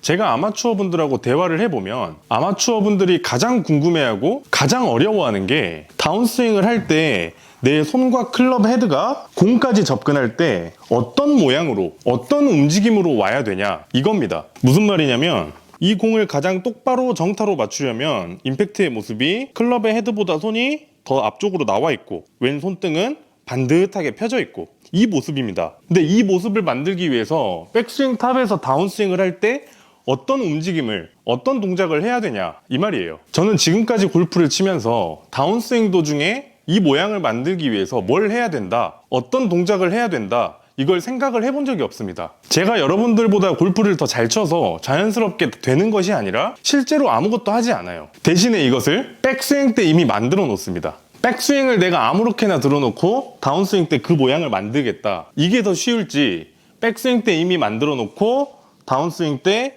제가 아마추어 분들하고 대화를 해보면 아마추어 분들이 가장 궁금해하고 가장 어려워하는 게 다운스윙을 할 때 내 손과 클럽 헤드가 공까지 접근할 때 어떤 모양으로 어떤 움직임으로 와야 되냐 이겁니다. 무슨 말이냐면 이 공을 가장 똑바로 정타로 맞추려면 임팩트의 모습이 클럽의 헤드보다 손이 더 앞쪽으로 나와 있고 왼 손등은 반듯하게 펴져 있고 이 모습입니다. 근데 이 모습을 만들기 위해서 백스윙 탑에서 다운스윙을 할 때 어떤 움직임을 어떤 동작을 해야 되냐 이 말이에요. 저는 지금까지 골프를 치면서 다운스윙 도중에 이 모양을 만들기 위해서 뭘 해야 된다, 어떤 동작을 해야 된다 이걸 생각을 해본 적이 없습니다. 제가 여러분들보다 골프를 더 잘 쳐서 자연스럽게 되는 것이 아니라 실제로 아무것도 하지 않아요. 대신에 이것을 백스윙 때 이미 만들어 놓습니다. 백스윙을 내가 아무렇게나 들어놓고 다운스윙 때 그 모양을 만들겠다, 이게 더 쉬울지 백스윙 때 이미 만들어 놓고 다운스윙 때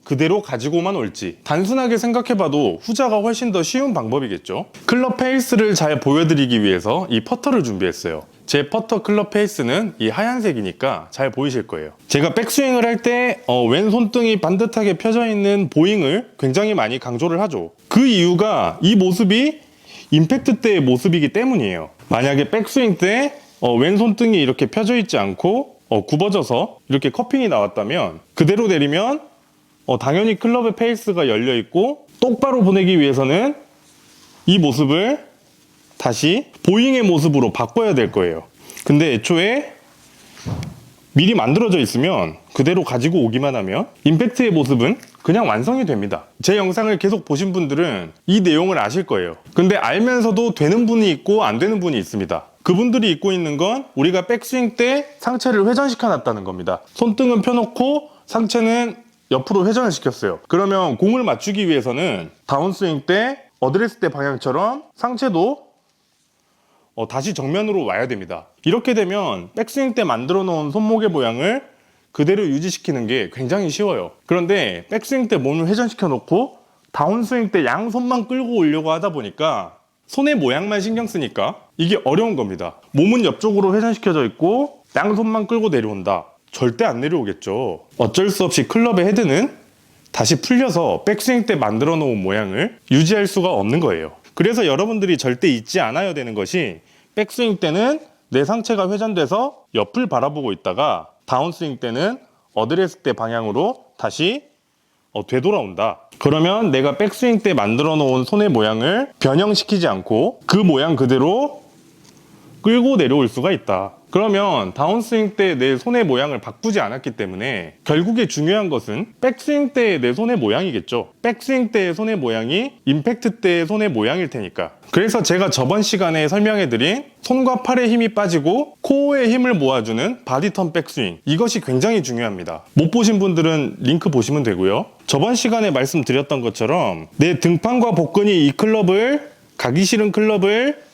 그대로 가지고만 올지, 단순하게 생각해봐도 후자가 훨씬 더 쉬운 방법이겠죠. 클럽 페이스를 잘 보여드리기 위해서 이 퍼터를 준비했어요. 제 퍼터 클럽 페이스는 이 하얀색이니까 잘 보이실 거예요. 제가 백스윙을 할 때 왼 손등이 반듯하게 펴져 있는 보잉을 굉장히 많이 강조를 하죠. 그 이유가 이 모습이 임팩트 때의 모습이기 때문이에요. 만약에 백스윙 때 왼 손등이 이렇게 펴져 있지 않고 굽어져서 이렇게 커핑이 나왔다면 그대로 내리면 당연히 클럽의 페이스가 열려 있고 똑바로 보내기 위해서는 이 모습을 다시 보잉의 모습으로 바꿔야 될 거예요. 근데 애초에 미리 만들어져 있으면 그대로 가지고 오기만 하면 임팩트의 모습은 그냥 완성이 됩니다. 제 영상을 계속 보신 분들은 이 내용을 아실 거예요. 근데 알면서도 되는 분이 있고 안 되는 분이 있습니다. 그분들이 잊고 있는 건 우리가 백스윙 때 상체를 회전시켜 놨다는 겁니다. 손등은 펴놓고 상체는 옆으로 회전을 시켰어요. 그러면 공을 맞추기 위해서는 다운스윙 때 어드레스 때 방향처럼 상체도 다시 정면으로 와야 됩니다. 이렇게 되면 백스윙 때 만들어 놓은 손목의 모양을 그대로 유지시키는 게 굉장히 쉬워요. 그런데 백스윙 때 몸을 회전시켜 놓고 다운스윙 때 양손만 끌고 오려고 하다 보니까 손의 모양만 신경 쓰니까 이게 어려운 겁니다. 몸은 옆쪽으로 회전시켜져 있고 양손만 끌고 내려온다. 절대 안 내려오겠죠. 어쩔 수 없이 클럽의 헤드는 다시 풀려서 백스윙 때 만들어 놓은 모양을 유지할 수가 없는 거예요. 그래서 여러분들이 절대 잊지 않아야 되는 것이 백스윙 때는 내 상체가 회전돼서 옆을 바라보고 있다가 다운스윙 때는 어드레스 때 방향으로 다시 되돌아온다. 그러면 내가 백스윙 때 만들어 놓은 손의 모양을 변형시키지 않고 그 모양 그대로 끌고 내려올 수가 있다. 그러면 다운스윙 때 내 손의 모양을 바꾸지 않았기 때문에 결국에 중요한 것은 백스윙 때의 내 손의 모양이겠죠. 백스윙 때의 손의 모양이 임팩트 때의 손의 모양일 테니까. 그래서 제가 저번 시간에 설명해드린 손과 팔의 힘이 빠지고 코어의 힘을 모아주는 바디턴 백스윙, 이것이 굉장히 중요합니다. 못 보신 분들은 링크 보시면 되고요. 저번 시간에 말씀드렸던 것처럼 내 등판과 복근이 이 클럽을, 가기 싫은 클럽을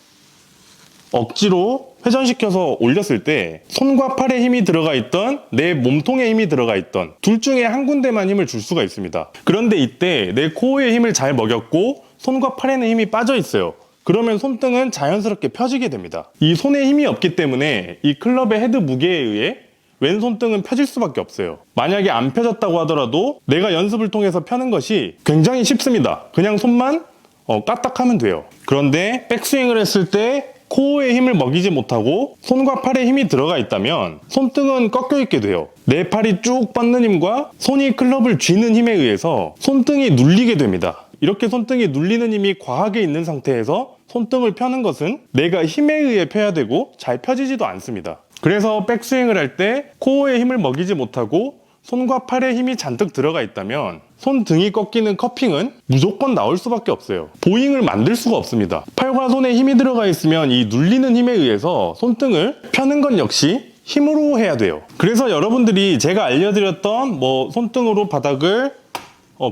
억지로 회전시켜서 올렸을 때 손과 팔에 힘이 들어가 있던 내 몸통에 힘이 들어가 있던 둘 중에 한 군데만 힘을 줄 수가 있습니다. 그런데 이때 내 코어에 힘을 잘 먹였고 손과 팔에는 힘이 빠져 있어요. 그러면 손등은 자연스럽게 펴지게 됩니다. 이 손에 힘이 없기 때문에 이 클럽의 헤드 무게에 의해 왼손등은 펴질 수밖에 없어요. 만약에 안 펴졌다고 하더라도 내가 연습을 통해서 펴는 것이 굉장히 쉽습니다. 그냥 손만 까딱하면 돼요. 그런데 백스윙을 했을 때 코어에 힘을 먹이지 못하고 손과 팔에 힘이 들어가 있다면 손등은 꺾여 있게 돼요. 내 팔이 쭉 뻗는 힘과 손이 클럽을 쥐는 힘에 의해서 손등이 눌리게 됩니다. 이렇게 손등이 눌리는 힘이 과하게 있는 상태에서 손등을 펴는 것은 내가 힘에 의해 펴야 되고 잘 펴지지도 않습니다. 그래서 백스윙을 할 때 코어에 힘을 먹이지 못하고 손과 팔에 힘이 잔뜩 들어가 있다면 손등이 꺾이는 커핑은 무조건 나올 수밖에 없어요. 보잉을 만들 수가 없습니다. 팔과 손에 힘이 들어가 있으면 이 눌리는 힘에 의해서 손등을 펴는 건 역시 힘으로 해야 돼요. 그래서 여러분들이 제가 알려드렸던 손등으로 바닥을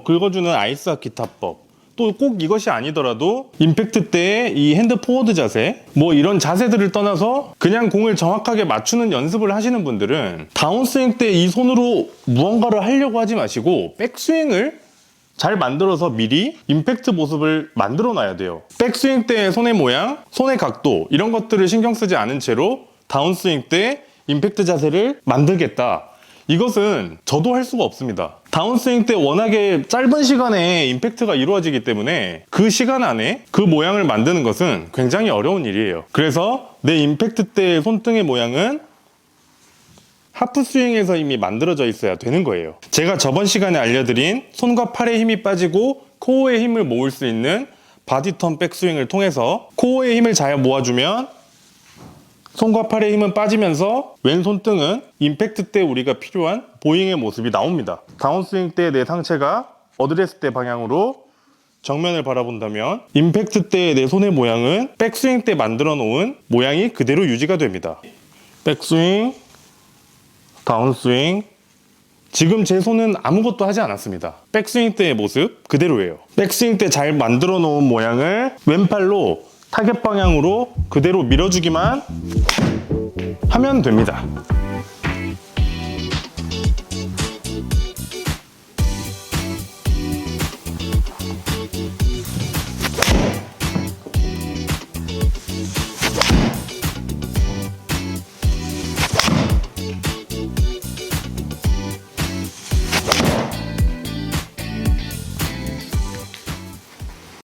긁어주는 아이스하키 타법, 또 꼭 이것이 아니더라도 임팩트 때의 이 핸드 포워드 자세, 이런 자세들을 떠나서 그냥 공을 정확하게 맞추는 연습을 하시는 분들은 다운스윙 때 이 손으로 무언가를 하려고 하지 마시고 백스윙을 잘 만들어서 미리 임팩트 모습을 만들어 놔야 돼요. 백스윙 때 손의 모양, 손의 각도 이런 것들을 신경 쓰지 않은 채로 다운스윙 때 임팩트 자세를 만들겠다, 이것은 저도 할 수가 없습니다. 다운스윙 때 워낙에 짧은 시간에 임팩트가 이루어지기 때문에 그 시간 안에 그 모양을 만드는 것은 굉장히 어려운 일이에요. 그래서 내 임팩트 때의 손등의 모양은 하프 스윙에서 이미 만들어져 있어야 되는 거예요. 제가 저번 시간에 알려드린 손과 팔의 힘이 빠지고 코어의 힘을 모을 수 있는 바디턴 백스윙을 통해서 코어의 힘을 잘 모아주면 손과 팔의 힘은 빠지면서 왼손등은 임팩트 때 우리가 필요한 보잉의 모습이 나옵니다. 다운스윙 때 내 상체가 어드레스 때 방향으로 정면을 바라본다면 임팩트 때 내 손의 모양은 백스윙 때 만들어 놓은 모양이 그대로 유지가 됩니다. 백스윙, 다운스윙. 지금 제 손은 아무것도 하지 않았습니다. 백스윙 때의 모습 그대로예요. 백스윙 때 잘 만들어 놓은 모양을 왼팔로 타겟 방향으로 그대로 밀어주기만 하면 됩니다.